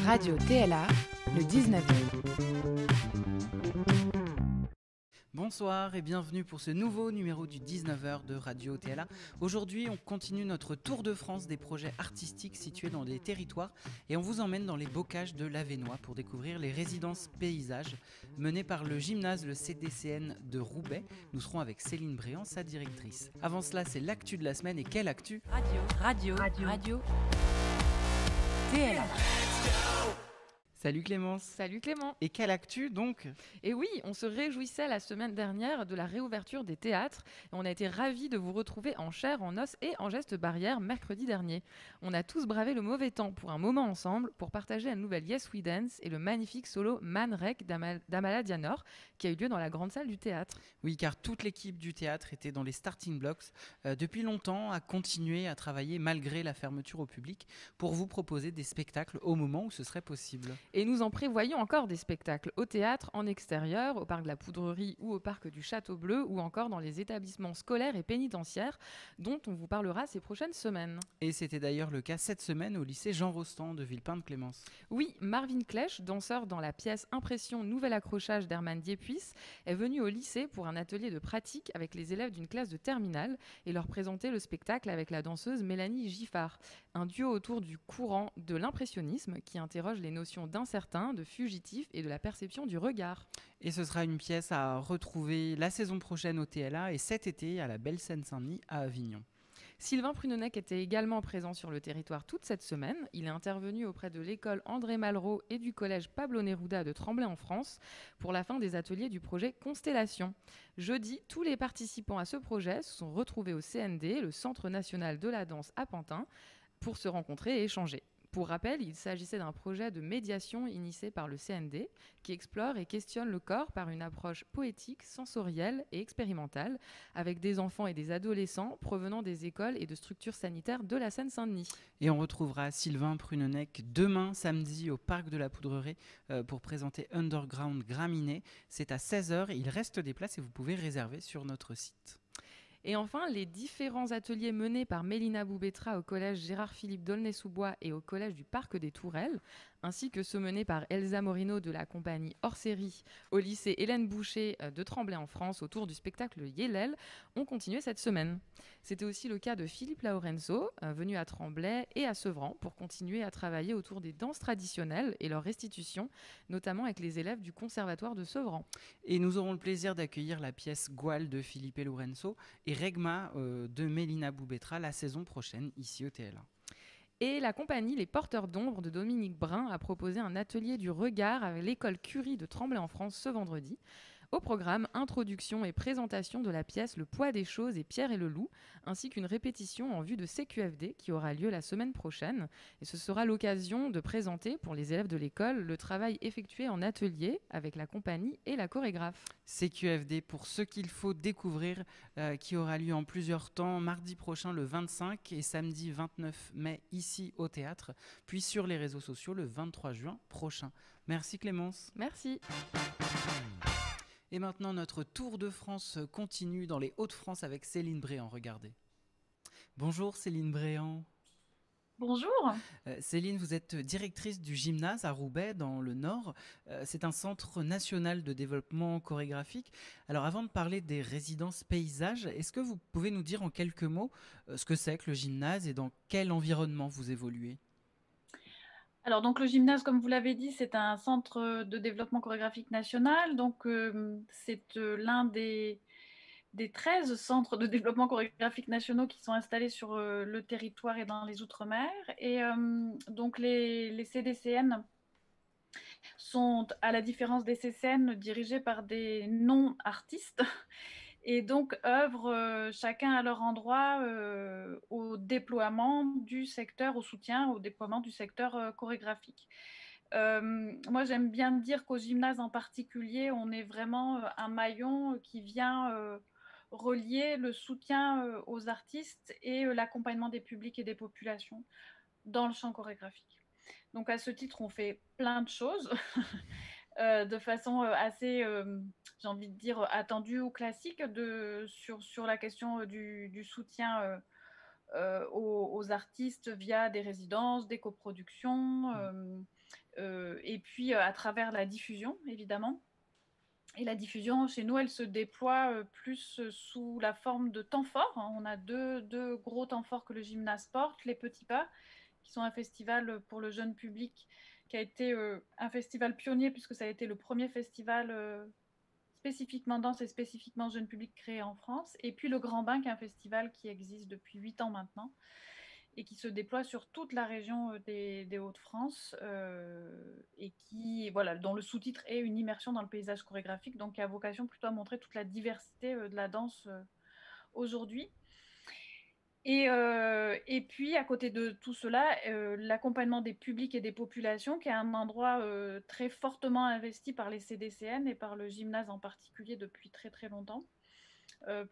Radio TLA, le 19e. Bonsoir et bienvenue pour ce nouveau numéro du 19h de Radio TLA. Aujourd'hui, on continue notre tour de France des projets artistiques situés dans des territoires et on vous emmène dans les bocages de l'Avesnois pour découvrir les résidences paysages menées par le gymnase, le CDCN de Roubaix. Nous serons avec Céline Bréant, sa directrice. Avant cela, c'est l'actu de la semaine et quelle actu ? Radio TLA. Salut Clémence. Salut Clément. Et quelle actu donc ? Et oui, on se réjouissait la semaine dernière de la réouverture des théâtres et on a été ravis de vous retrouver en chair, en os et en gestes barrières mercredi dernier. On a tous bravé le mauvais temps pour un moment ensemble pour partager la nouvelle Yes We Dance et le magnifique solo Man Rek d'Amala Dianor qui a eu lieu dans la grande salle du théâtre. Oui, car toute l'équipe du théâtre était dans les starting blocks depuis longtemps à continuer à travailler malgré la fermeture au public pour vous proposer des spectacles au moment où ce serait possible. Et nous en prévoyons encore des spectacles au théâtre, en extérieur, au parc de la Poudrerie ou au parc du Château Bleu ou encore dans les établissements scolaires et pénitentiaires dont on vous parlera ces prochaines semaines. Et c'était d'ailleurs le cas cette semaine au lycée Jean Rostand de Villepinte-Clémence. Oui, Marvin Klech, danseur dans la pièce Impression Nouvel Accrochage d'Hermann Diepuis, est venu au lycée pour un atelier de pratique avec les élèves d'une classe de terminale et leur présenter le spectacle avec la danseuse Mélanie Giffard. Un duo autour du courant de l'impressionnisme qui interroge les notions d'incertain, de fugitif et de la perception du regard. Et ce sera une pièce à retrouver la saison prochaine au TLA et cet été à la Belle Seine-Saint-Denis à Avignon. Sylvain Prunonec était également présent sur le territoire toute cette semaine. Il est intervenu auprès de l'école André Malraux et du collège Pablo Neruda de Tremblay en France pour la fin des ateliers du projet Constellation. Jeudi, tous les participants à ce projet se sont retrouvés au CND, le Centre national de la danse à Pantin, pour se rencontrer et échanger. Pour rappel, il s'agissait d'un projet de médiation initié par le CND qui explore et questionne le corps par une approche poétique, sensorielle et expérimentale avec des enfants et des adolescents provenant des écoles et de structures sanitaires de la Seine-Saint-Denis. Et on retrouvera Sylvain Prunonec demain samedi au parc de la Poudrerie pour présenter Underground Graminé. C'est à 16h et il reste des places et vous pouvez réserver sur notre site. Et enfin, les différents ateliers menés par Mélina Boubetra au collège Gérard-Philippe d'Aulnay-sous-Bois et au collège du Parc des Tourelles, ainsi que ceux menés par Elsa Morino de la compagnie Hors Série au lycée Hélène Boucher de Tremblay en France autour du spectacle Yélel, ont continué cette semaine. C'était aussi le cas de Philippe Laurenzo, venu à Tremblay et à Sevran pour continuer à travailler autour des danses traditionnelles et leur restitution, notamment avec les élèves du Conservatoire de Sevran. Et nous aurons le plaisir d'accueillir la pièce Goual de Philippe Laurenzo et Regma de Mélina Boubetra la saison prochaine ici au TLA. Et la compagnie Les Porteurs d'Ombre de Dominique Brun a proposé un atelier du regard avec l'école Curie de Tremblay en France ce vendredi. Au programme, introduction et présentation de la pièce Le poids des choses et Pierre et le loup, ainsi qu'une répétition en vue de CQFD qui aura lieu la semaine prochaine. Et ce sera l'occasion de présenter pour les élèves de l'école le travail effectué en atelier avec la compagnie et la chorégraphe. CQFD pour ce qu'il faut découvrir qui aura lieu en plusieurs temps, mardi prochain le 25 et samedi 29 mai ici au théâtre, puis sur les réseaux sociaux le 23 juin prochain. Merci Clémence. Merci. Et maintenant, notre tour de France continue dans les Hauts-de-France avec Céline Bréant. Regardez. Bonjour Céline Bréant. Bonjour. Céline, vous êtes directrice du gymnase à Roubaix dans le Nord. C'est un centre national de développement chorégraphique. Alors avant de parler des résidences paysages, est-ce que vous pouvez nous dire en quelques mots ce que c'est que le gymnase et dans quel environnement vous évoluez ? Alors donc le gymnase, comme vous l'avez dit, c'est un centre de développement chorégraphique national. Donc c'est l'un des 13 centres de développement chorégraphique nationaux qui sont installés sur le territoire et dans les Outre-mer. Et donc les CDCN sont, à la différence des CCN, dirigés par des non-artistes et donc œuvrent chacun à leur endroit au déploiement du secteur, au soutien, au déploiement du secteur chorégraphique. Moi, j'aime bien dire qu'au gymnase en particulier, on est vraiment un maillon qui vient relier le soutien aux artistes et l'accompagnement des publics et des populations dans le champ chorégraphique. Donc à ce titre, on fait plein de choses de façon assez, j'ai envie de dire, attendue ou classique sur la question du soutien aux artistes via des résidences, des coproductions, et puis à travers la diffusion, évidemment. Et la diffusion, chez nous, elle se déploie plus sous la forme de temps forts. On a deux gros temps forts que le gymnase porte, les Petits Pas, qui sont un festival pour le jeune public, qui a été un festival pionnier, puisque ça a été le premier festival spécifiquement danse et spécifiquement jeune public créé en France. Et puis le Grand Bain, qui est un festival qui existe depuis 8 ans maintenant, et qui se déploie sur toute la région des Hauts-de-France, et qui, voilà, dont le sous-titre est une immersion dans le paysage chorégraphique, donc qui a vocation plutôt à montrer toute la diversité de la danse aujourd'hui. Et puis, à côté de tout cela, l'accompagnement des publics et des populations, qui est un endroit très fortement investi par les CDCN et par le gymnase en particulier depuis très très longtemps.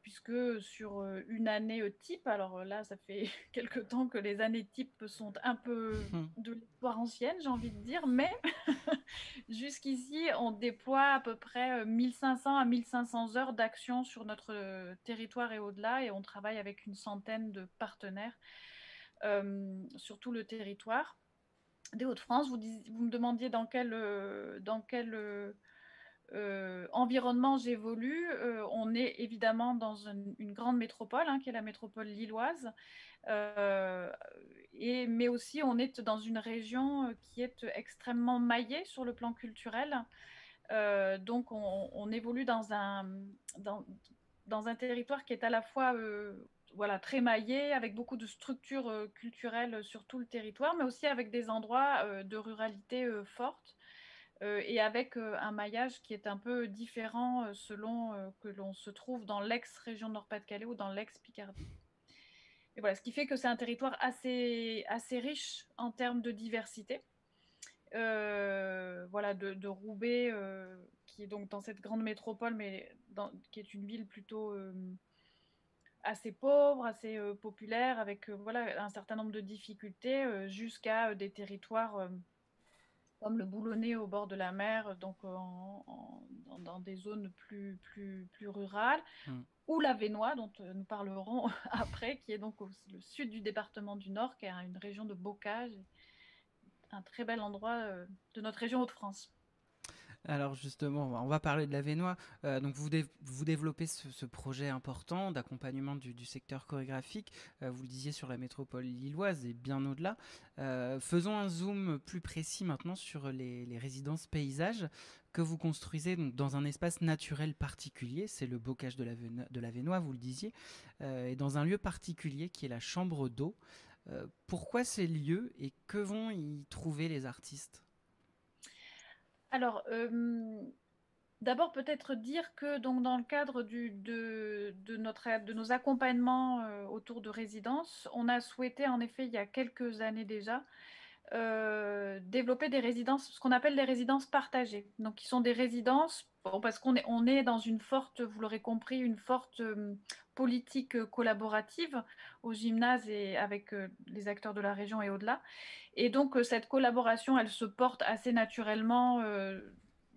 Puisque sur une année type, alors là ça fait quelque temps que les années type sont un peu de l'histoire ancienne, j'ai envie de dire, mais jusqu'ici on déploie à peu près 1500 à 1500 heures d'action sur notre territoire et au-delà, et on travaille avec une centaine de partenaires sur tout le territoire des Hauts-de-France. Vous me demandiez dans quel environnement j'évolue. On est évidemment dans une grande métropole, qui est la métropole lilloise, mais aussi on est dans une région qui est extrêmement maillée sur le plan culturel. Donc on évolue dans un territoire qui est à la fois voilà, très maillé, avec beaucoup de structures culturelles sur tout le territoire, mais aussi avec des endroits de ruralité forte. Et avec un maillage qui est un peu différent selon que l'on se trouve dans l'ex-région Nord-Pas-de-Calais ou dans l'ex-Picardie. Et voilà, ce qui fait que c'est un territoire assez riche en termes de diversité. Voilà, de Roubaix, qui est donc dans cette grande métropole, mais qui est une ville plutôt assez pauvre, assez populaire, avec voilà, un certain nombre de difficultés, jusqu'à des territoires comme le Boulonnais au bord de la mer, donc dans des zones plus rurales, ou l'Avesnois, dont nous parlerons après, qui est donc le sud du département du Nord, qui est une région de bocage, un très bel endroit de notre région Hauts-de-France. Alors justement, on va parler de l'Avesnois. Donc vous développez ce projet important d'accompagnement du secteur chorégraphique, vous le disiez, sur la métropole lilloise et bien au-delà. Faisons un zoom plus précis maintenant sur les résidences paysages que vous construisez donc dans un espace naturel particulier, c'est le bocage de l'Avesnois, vous le disiez, et dans un lieu particulier qui est la chambre d'eau. Pourquoi ces lieux et que vont y trouver les artistes ? Alors, d'abord peut-être dire que donc, dans le cadre de nos accompagnements autour de résidences, on a souhaité en effet il y a quelques années déjà développer des résidences, ce qu'on appelle des résidences partagées. Donc qui sont des résidences, parce qu'on est dans une forte, vous l'aurez compris, une forte politique collaborative au gymnase et avec les acteurs de la région et au-delà. Et donc cette collaboration, elle se porte assez naturellement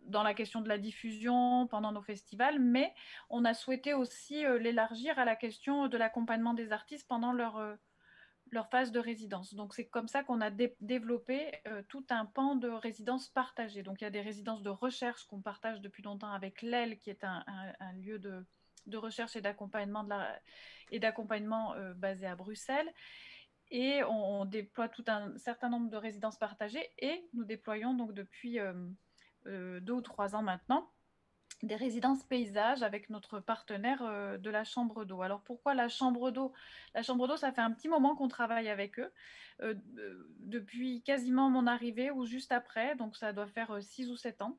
dans la question de la diffusion pendant nos festivals, mais on a souhaité aussi l'élargir à la question de l'accompagnement des artistes pendant leur phase de résidence. Donc c'est comme ça qu'on a développé tout un pan de résidences partagées. Donc il y a des résidences de recherche qu'on partage depuis longtemps avec l'EL, qui est un lieu de recherche et d'accompagnement basé à Bruxelles. Et on déploie tout un certain nombre de résidences partagées, et nous déployons donc depuis 2 ou 3 ans maintenant des résidences paysages avec notre partenaire de la Chambre d'eau. Alors pourquoi la Chambre d'eau ? La Chambre d'eau, ça fait un petit moment qu'on travaille avec eux, depuis quasiment mon arrivée ou juste après, donc ça doit faire 6 ou 7 ans.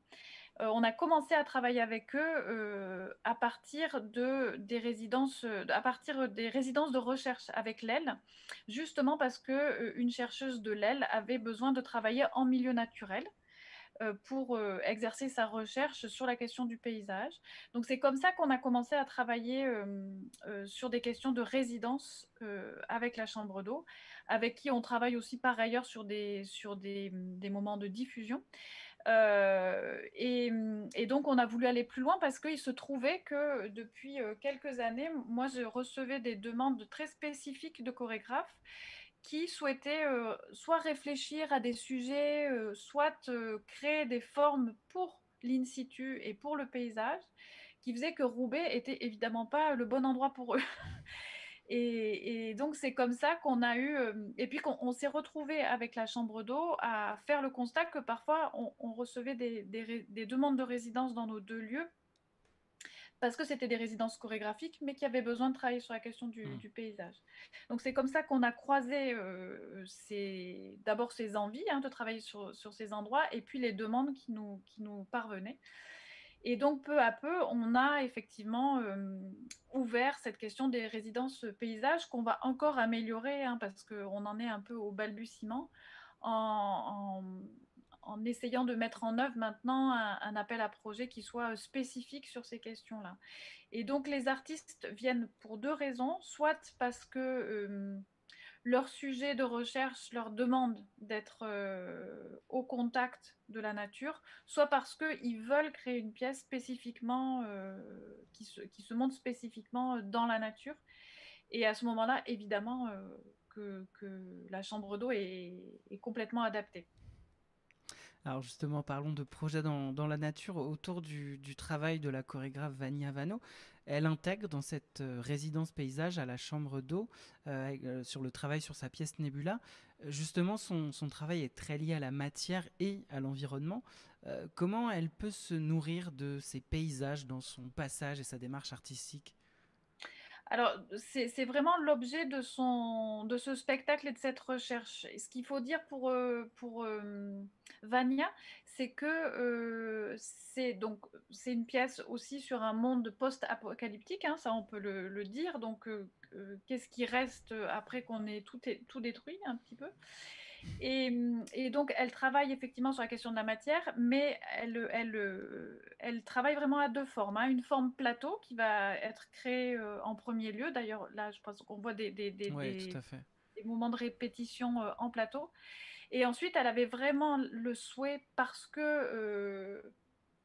On a commencé à travailler avec eux à partir des résidences de recherche avec l'EL, justement parce qu'une chercheuse de l'EL avait besoin de travailler en milieu naturel pour exercer sa recherche sur la question du paysage. Donc c'est comme ça qu'on a commencé à travailler sur des questions de résidence avec la Chambre d'eau, avec qui on travaille aussi par ailleurs sur des moments de diffusion. Et donc, on a voulu aller plus loin parce qu'il se trouvait que depuis quelques années, moi, je recevais des demandes très spécifiques de chorégraphes qui souhaitaient soit réfléchir à des sujets, soit créer des formes pour l'in situ et pour le paysage, qui faisaient que Roubaix était évidemment pas le bon endroit pour eux. Et donc, c'est comme ça qu'on a eu... et puis qu'on s'est retrouvé avec la chambre d'eau à faire le constat que parfois, on recevait des demandes de résidence dans nos 2 lieux parce que c'était des résidences chorégraphiques, mais qui avaient besoin de travailler sur la question du paysage. Donc, c'est comme ça qu'on a croisé d'abord ces envies de travailler sur ces endroits et puis les demandes qui nous parvenaient. Et donc, peu à peu, on a effectivement ouvert cette question des résidences paysages qu'on va encore améliorer parce qu'on en est un peu au balbutiement en essayant de mettre en œuvre maintenant un appel à projet qui soit spécifique sur ces questions-là. Et donc, les artistes viennent pour 2 raisons, soit parce que leur sujet de recherche leur demande d'être au contact de la nature, soit parce qu'ils veulent créer une pièce spécifiquement, qui se montre spécifiquement dans la nature. Et à ce moment-là, évidemment, que la chambre d'eau est complètement adaptée. Alors justement, parlons de projets dans la nature. Autour du travail de la chorégraphe Vania Vano, elle intègre dans cette résidence paysage à la chambre d'eau, sur le travail sur sa pièce Nebula. Justement, son travail est très lié à la matière et à l'environnement. Comment elle peut se nourrir de ces paysages dans son passage et sa démarche artistique ? Alors, c'est vraiment l'objet de ce spectacle et de cette recherche. Et ce qu'il faut dire pour Vania, c'est que c'est une pièce aussi sur un monde post-apocalyptique, ça on peut le dire. Donc, qu'est-ce qui reste après qu'on ait tout détruit un petit peu ? Et donc, elle travaille effectivement sur la question de la matière, mais elle travaille vraiment à 2 formes. Une forme plateau qui va être créée en premier lieu. D'ailleurs, là, je pense qu'on voit des moments de répétition en plateau. Et ensuite, elle avait vraiment le souhait, parce que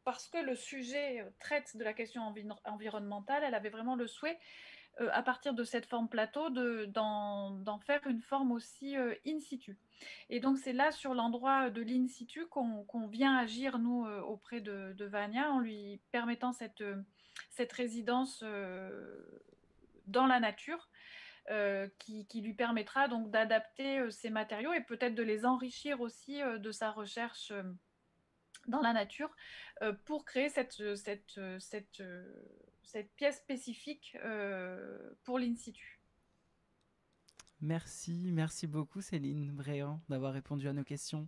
le sujet traite de la question environnementale, elle avait vraiment le souhait, à partir de cette forme plateau, d'en faire une forme aussi in situ. Et donc, c'est là, sur l'endroit de l'in situ, qu'on vient agir, nous, auprès de Vania, en lui permettant cette résidence dans la nature, qui lui permettra donc d'adapter ces matériaux et peut-être de les enrichir aussi de sa recherche dans la nature, pour créer cette pièce spécifique pour l'in situ. Merci beaucoup Céline Bréant d'avoir répondu à nos questions.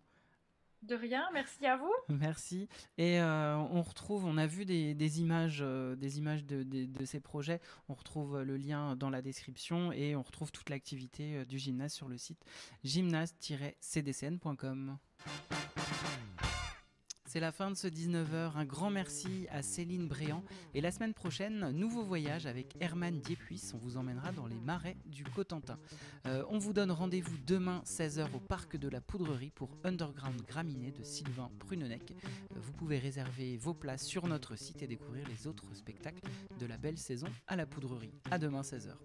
De rien, merci à vous. Merci. Et on a vu des images de ces projets. On retrouve le lien dans la description et on retrouve toute l'activité du gymnase sur le site gymnase-cdcn.com. C'est la fin de ce 19h. Un grand merci à Céline Bréant. Et la semaine prochaine, nouveau voyage avec Herman Diepuis. On vous emmènera dans les marais du Cotentin. On vous donne rendez-vous demain 16h au Parc de la Poudrerie pour Underground Graminées de Sylvain Prunenec. Vous pouvez réserver vos places sur notre site et découvrir les autres spectacles de la belle saison à la Poudrerie. À demain 16h.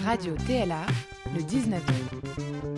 Radio TLA, le 19e.